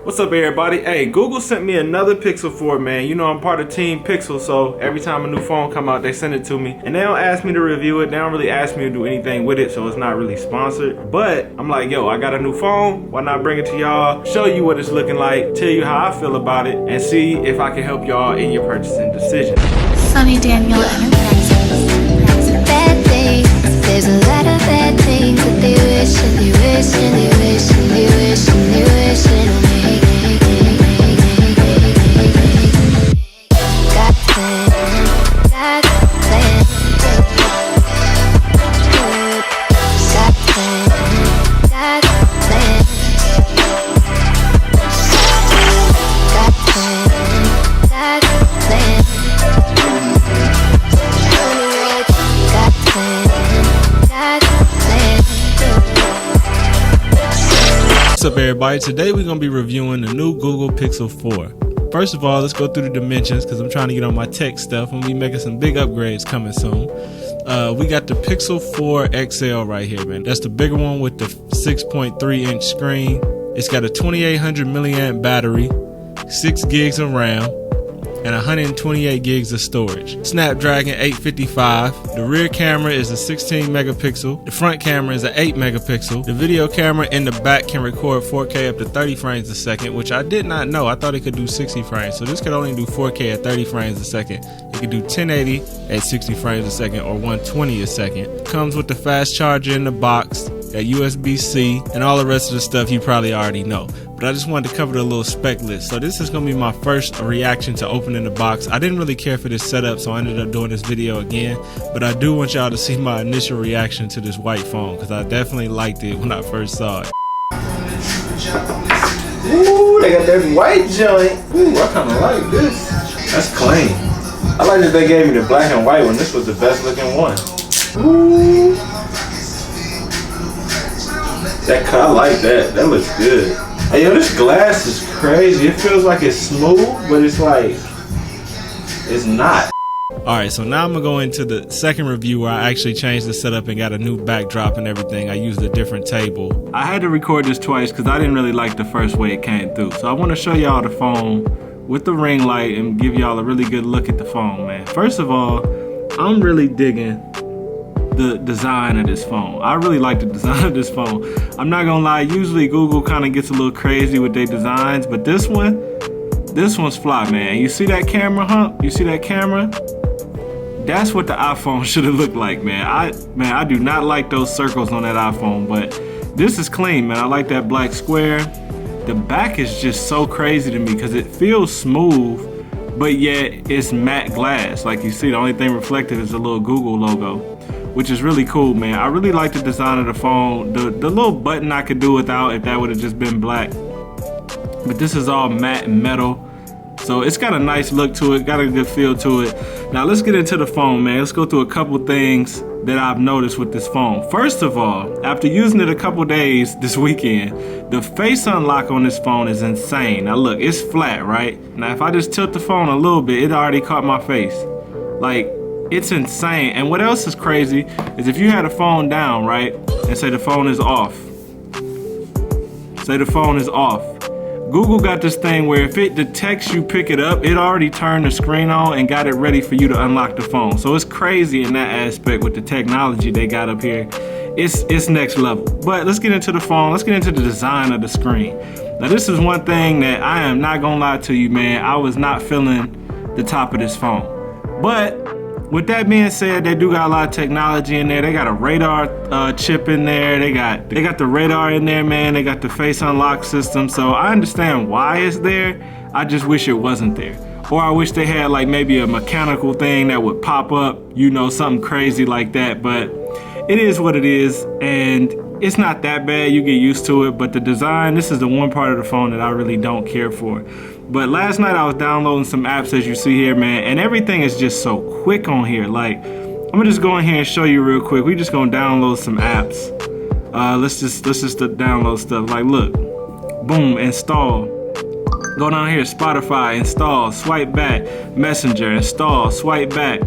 What's up, everybody? Hey, Google sent me another Pixel 4, man. You know I'm part of Team Pixel, so every time a new phone come out, they send it to me. And they don't ask me to review it. They don't really ask me to do anything with it, so it's not really sponsored. But I'm like, yo, I got a new phone. Why not bring it to y'all, show you what it's looking like, tell you how I feel about it, and see if I can help y'all in your purchasing decision. Sonny Daniel Enterprises. Bad things. There's a lot of bad things that they wish and they wish and they wish and they wish and they wish on me. Got plans, got plans. Got plans, got plans. Got plans, got plans. What's up, everybody? Today we're gonna be reviewing the new Google Pixel 4. First of all, let's go through the dimensions because I'm trying to get on my tech stuff. I'm gonna be making some big upgrades coming soon. We got the Pixel 4 XL right here, man. That's the bigger one with the 6.3-inch screen. It's got a 2800 milliamp battery, 6 gigs of RAM, and 128 gigs of storage. Snapdragon 855. The rear camera is a 16 megapixel. The front camera is an 8 megapixel. The video camera in the back can record 4K up to 30 frames a second, which I did not know. I thought it could do 60 frames. So this could only do 4K at 30 frames a second. It could do 1080 at 60 frames a second or 120 a second. Comes with the fast charger in the box, that USB-C, and all the rest of the stuff you probably already know. But I just wanted to cover the little spec list. So this is going to be my first reaction to opening the box. I didn't really care for this setup, so I ended up doing this video again. But I do want y'all to see my initial reaction to this white phone, because I definitely liked it when I first saw it. Ooh, they got that white joint. Ooh, I kind of like this. That's clean. I like that they gave me the black and white one. This was the best looking one. Ooh. That cut, I like that. That looks good. Hey, yo, this glass is crazy. It feels like it's smooth, but it's like, it's not. Alright, so now I'm going to go into the second review where I actually changed the setup and got a new backdrop and everything. I used a different table. I had to record this twice because I didn't really like the first way it came through. So I want to show y'all the phone with the ring light and give y'all a really good look at the phone, man. First of all, I'm really digging the design of this phone. I really like the design of this phone. I'm not gonna lie, usually Google kind of gets a little crazy with their designs, but this one's fly, man. You see that camera, huh? You see that camera? That's what the iPhone should have looked like, man. I do not like those circles on that iPhone, but this is clean, man. I like that black square. The back is just so crazy to me because it feels smooth, but yet it's matte glass. Like you see, the only thing reflected is the little Google logo, which is really cool, man. I really like the design of the phone. The little button I could do without if that would have just been black. But this is all matte and metal. So it's got a nice look to it, got a good feel to it. Now let's get into the phone, man. Let's go through a couple things that I've noticed with this phone. First of all, after using it a couple days this weekend, the face unlock on this phone is insane. Now look, it's flat, right? Now if I just tilt the phone a little bit, it already caught my face. Like, it's insane. And what else is crazy is if you had a phone down, right, and say the phone is off. Say the phone is off. Google got this thing where if it detects you pick it up, it already turned the screen on and got it ready for you to unlock the phone. So it's crazy in that aspect with the technology they got up here. It's next level. But let's get into the phone. Let's get into the design of the screen. Now this is one thing that I am not gonna lie to you, man. I was not feeling the top of this phone. But with that being said, they do got a lot of technology in there. They got a radar chip in there. They got the radar in there, man. They got the face unlock system. So I understand why it's there. I just wish it wasn't there. Or I wish they had like maybe a mechanical thing that would pop up, you know, something crazy like that. But it is what it is, and it's not that bad. You get used to it. But the design, this is the one part of the phone that I really don't care for. But last night I was downloading some apps, as you see here, man, and everything is just so quick on here. Like, I'm gonna just go in here and show you real quick. We just gonna download some apps. Let's just download stuff. Like, look, boom, install. Go down here, Spotify, install, swipe back, Messenger, install, swipe back.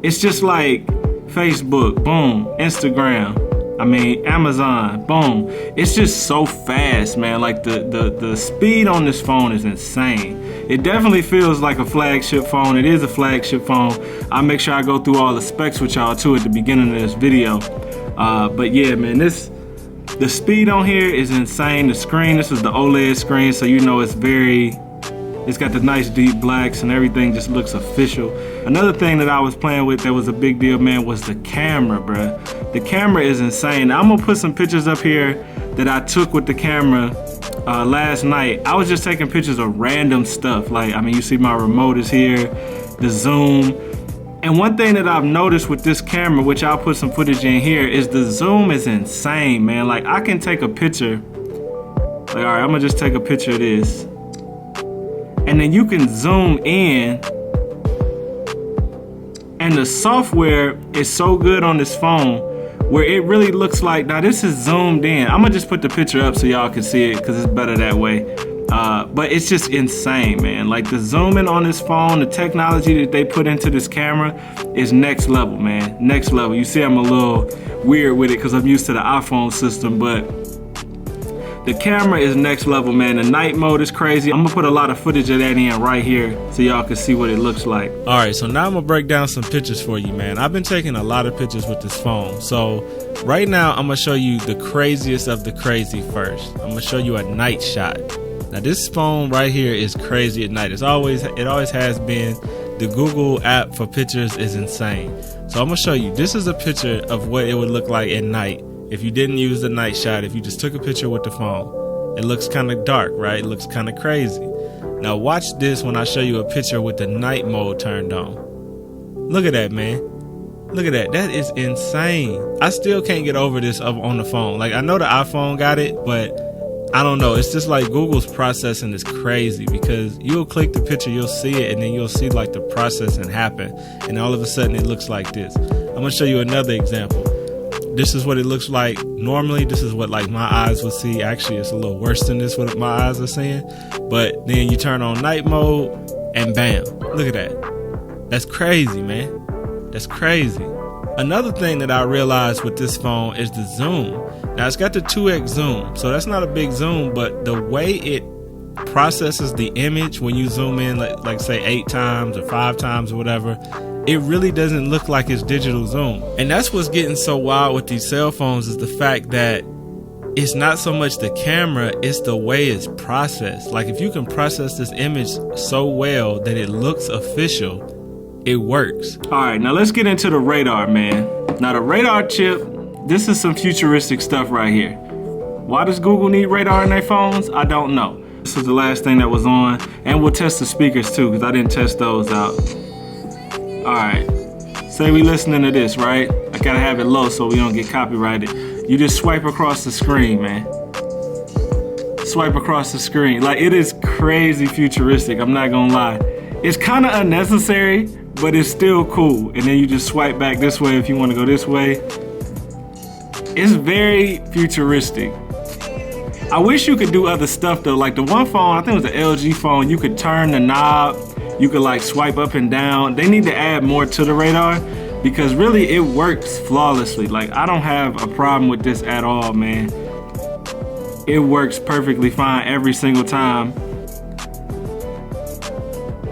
It's just like Facebook, boom, Instagram, I mean, Amazon, boom. It's just so fast, man. Like the speed on this phone is insane. It definitely feels like a flagship phone. It is a flagship phone. I'll make sure I go through all the specs with y'all too at the beginning of this video. But yeah, man, the speed on here is insane. The screen, this is the OLED screen, so you know it's got the nice deep blacks and everything just looks official. Another thing that I was playing with that was a big deal, man, was the camera, bruh. The camera is insane. I'm gonna put some pictures up here that I took with the camera last night. I was just taking pictures of random stuff. Like, I mean, you see my remote is here, the zoom. And one thing that I've noticed with this camera, which I'll put some footage in here, is the zoom is insane, man. Like, I can take a picture. Like, all right, I'm gonna just take a picture of this. And then you can zoom in. And the software is so good on this phone where it really looks like, now this is zoomed in. I'm gonna just put the picture up so y'all can see it because it's better that way. But it's just insane, man. Like the zooming on this phone, the technology that they put into this camera is next level, man. Next level. You see I'm a little weird with it because I'm used to the iPhone system, but the camera is next level, man. The night mode is crazy. I'm gonna put a lot of footage of that in right here so y'all can see what it looks like. All right, so now I'm gonna break down some pictures for you, man. I've been taking a lot of pictures with this phone. So right now, I'm gonna show you the craziest of the crazy first. I'm gonna show you a night shot. Now this phone right here is crazy at night. It always has been. The Google app for pictures is insane. So I'm gonna show you. This is a picture of what it would look like at night. If you didn't use the night shot, if you just took a picture with the phone, it looks kind of dark, right? It looks kind of crazy. Now watch this when I show you a picture with the night mode turned on. Look at that, man. Look at that. That is insane. I still can't get over this on the phone. Like, I know the iPhone got it, but I don't know. It's just like Google's processing is crazy because you'll click the picture, you'll see it, and then you'll see like the processing happen. And all of a sudden it looks like this. I'm going to show you another example. This is what it looks like normally. This is what like my eyes would see. Actually, it's a little worse than this, what my eyes are seeing. But then you turn on night mode and bam, look at that. That's crazy, man. That's crazy. Another thing that I realized with this phone is the zoom. Now it's got the 2x zoom, so that's not a big zoom, but the way it processes the image when you zoom in, like say 8 times or 5 times or whatever, it really doesn't look like it's digital zoom. And that's what's getting so wild with these cell phones is the fact that it's not so much the camera, it's the way it's processed. Like if you can process this image so well that it looks official, it works. All right, now let's get into the radar, man. Now the radar chip, this is some futuristic stuff right here. Why does Google need radar in their phones? I don't know. This is the last thing that was on, and we'll test the speakers too, because I didn't test those out. All right, say we listening to this, right? I gotta have it low so we don't get copyrighted. You just swipe across the screen, man. Swipe across the screen. Like, it is crazy futuristic, I'm not gonna lie. It's kind of unnecessary, but it's still cool. And then you just swipe back this way if you want to go this way. It's very futuristic. I wish you could do other stuff though. Like the one phone, I think it was the LG phone, you could turn the knob, you could like swipe up and down. They need to add more to the radar because really it works flawlessly. Like I don't have a problem with this at all, man. It works perfectly fine every single time.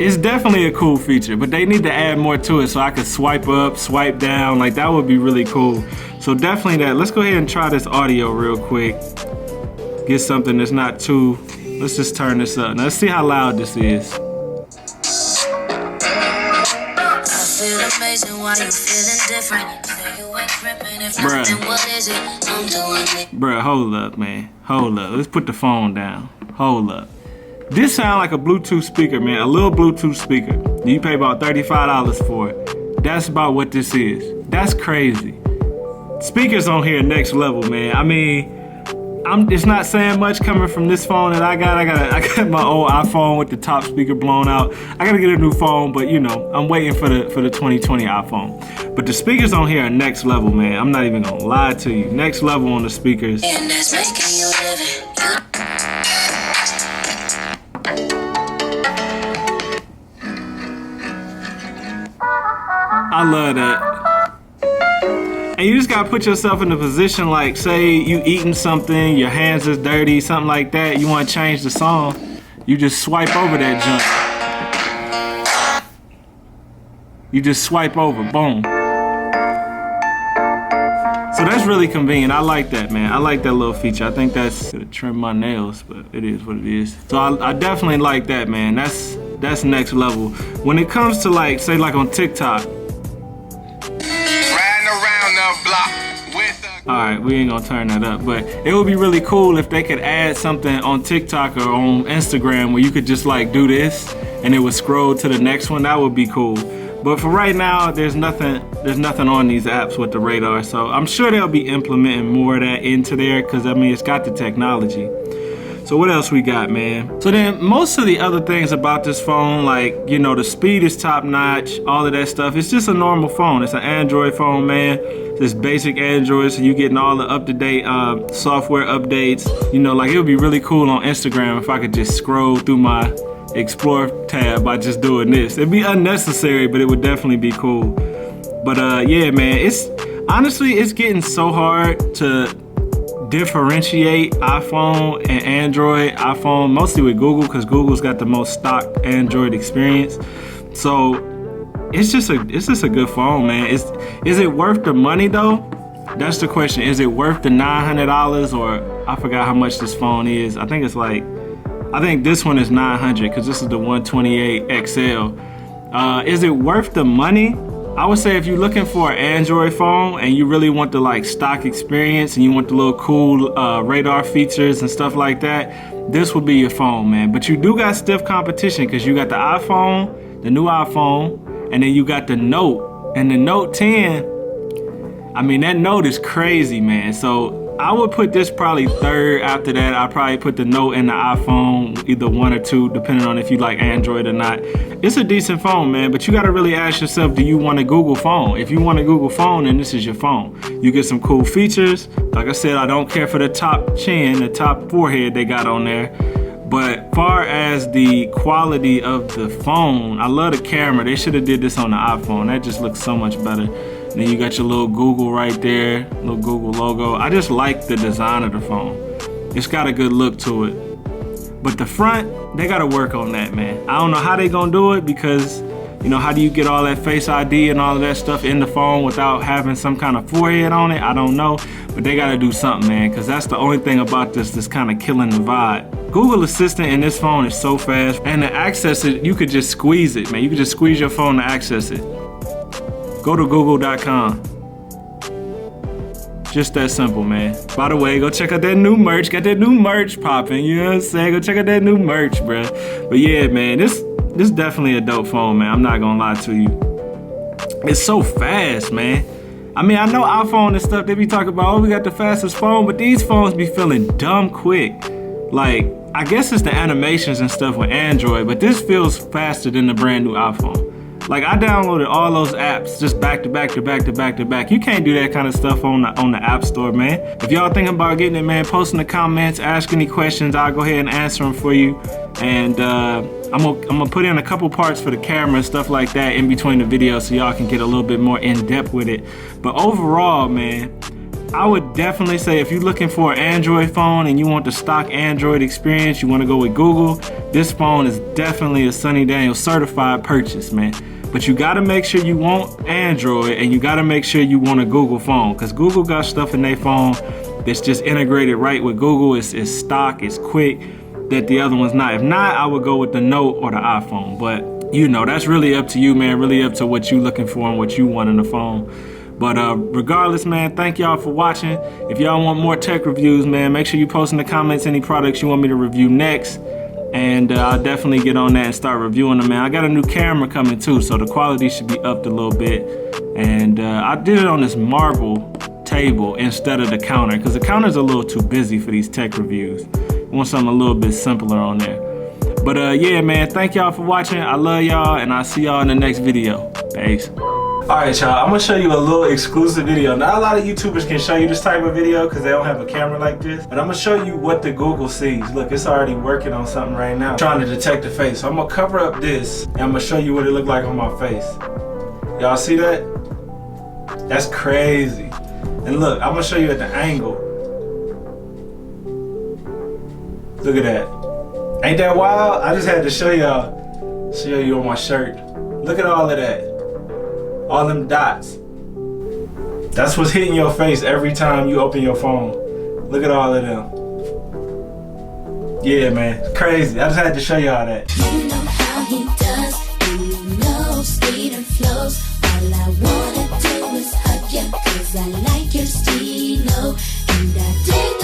It's definitely a cool feature, but they need to add more to it so I could swipe up, swipe down. Like that would be really cool. So definitely that. Let's go ahead and try this audio real quick. Get something that's not too, let's just turn this up. Now let's see how loud this is. Bruh, hold up, man. Hold up. Let's put the phone down. Hold up. This sound like a Bluetooth speaker, man. A little Bluetooth speaker. You pay about $35 for it. That's about what this is. That's crazy. Speakers on here next level, man. I mean, it's not saying much coming from this phone that I got. I got my old iPhone with the top speaker blown out. I gotta get a new phone, but you know, I'm waiting for the 2020 iPhone. But the speakers on here are next level, man. I'm not even gonna lie to you. Next level on the speakers. And that's making you living. I love that. And you just gotta put yourself in a position like, say you eating something, your hands is dirty, something like that, you wanna change the song, you just swipe over that junk. You just swipe over, boom. So that's really convenient. I like that, man. I like that little feature. I think that's gonna trim my nails, but it is what it is. So I definitely like that, man. That's next level. When it comes to like, say like on TikTok. Alright, we ain't gonna turn that up, but it would be really cool if they could add something on TikTok or on Instagram where you could just like do this and it would scroll to the next one. That would be cool. But for right now, there's nothing on these apps with the radar. So I'm sure they'll be implementing more of that into there because I mean, it's got the technology. So what else we got, man? So then most of the other things about this phone, like, you know, the speed is top notch, all of that stuff. It's just a normal phone. It's an Android phone, man. It's basic Android, so you getting all the up-to-date software updates. You know, like it would be really cool on Instagram if I could just scroll through my Explore tab by just doing this. It'd be unnecessary, but it would definitely be cool. But yeah, man, it's getting so hard to differentiate iPhone and Android. iPhone mostly with Google because Google's got the most stock Android experience. So it's just a good phone, man. Is it worth the money though? That's the question. Is it worth the $900 or I forgot how much this phone is. I think this one is $900 because this is the 128 XL. Is it worth the money? I would say if you're looking for an Android phone and you really want the like stock experience and you want the little cool radar features and stuff like that, this would be your phone, man. But you do got stiff competition because you got the iPhone, the new iPhone, and then you got the Note. And the Note 10, I mean, that Note is crazy, man. So I would put this probably third. After that, I'd probably put the Note and the iPhone, either one or two, depending on if you like Android or not. It's a decent phone, man, but you gotta really ask yourself, do you want a Google phone? If you want a Google phone, then this is your phone. You get some cool features. Like I said, I don't care for the top chin, the top forehead they got on there. But far as the quality of the phone, I love the camera. They should have did this on the iPhone. That just looks so much better. And then you got your little Google right there, little Google logo. I just like the design of the phone. It's got a good look to it. But the front, they gotta work on that, man. I don't know how they gonna do it because, you know, how do you get all that Face ID and all of that stuff in the phone without having some kind of forehead on it? I don't know, but they gotta do something, man, because that's the only thing about this that's kind of killing the vibe. Google Assistant in this phone is so fast, and to access it, you could just squeeze it, man. You could just squeeze your phone to access it. Go to google.com. Just that simple, man. By the way, go check out that new merch. Got that new merch popping, you know what I'm saying? Go check out that new merch, bruh. But yeah, man, this definitely a dope phone, man. I'm not gonna lie to you. It's so fast, man. I mean, I know iPhone and stuff, they be talking about, oh, we got the fastest phone, but these phones be feeling dumb quick. Like, I guess it's the animations and stuff with Android, but this feels faster than the brand new iPhone. Like, I downloaded all those apps just back to back to back to back to back. You can't do that kind of stuff on the App Store, man. If y'all thinking about getting it, man, post in the comments, ask any questions. I'll go ahead and answer them for you. And I'm gonna put in a couple parts for the camera and stuff like that in between the videos so y'all can get a little bit more in depth with it. But overall, man, I would definitely say if you're looking for an Android phone and you want the stock Android experience, you want to go with Google, this phone is definitely a Sonny Daniel certified purchase, man. But you gotta make sure you want Android and you gotta make sure you want a Google phone, because Google got stuff in their phone that's just integrated right with Google. It's stock, it's quick, that the other one's not. If not, I would go with the Note or the iPhone. But you know, that's really up to you, man. Really up to what you looking for and what you want in the phone. But regardless, man, thank y'all for watching. If y'all want more tech reviews, man, make sure you post in the comments any products you want me to review next. And I'll definitely get on that and start reviewing them, man. I got a new camera coming too, so the quality should be upped a little bit. And I did it on this marble table instead of the counter, because the counter's a little too busy for these tech reviews. I want something a little bit simpler on there. But yeah, man, thank y'all for watching. I love y'all, and I'll see y'all in the next video. Peace. Alright, y'all, I'm gonna show you a little exclusive video. Not a lot of YouTubers can show you this type of video because they don't have a camera like this. But I'm gonna show you what the Google sees. Look, it's already working on something right now, trying to detect the face. So I'm gonna cover up this, and I'm gonna show you what it looked like on my face. Y'all see that? That's crazy. And look, I'm gonna show you at the angle. Look at that. Ain't that wild? I just had to show y'all, show you on my shirt. Look at all of that. All them dots. That's what's hitting your face every time you open your phone. Look at all of them. Yeah, man, it's crazy. I just had to show y'all that. You know how he does, you know, speed and flows. All I wanna do is hug you, 'cause I like your stilo, and I dig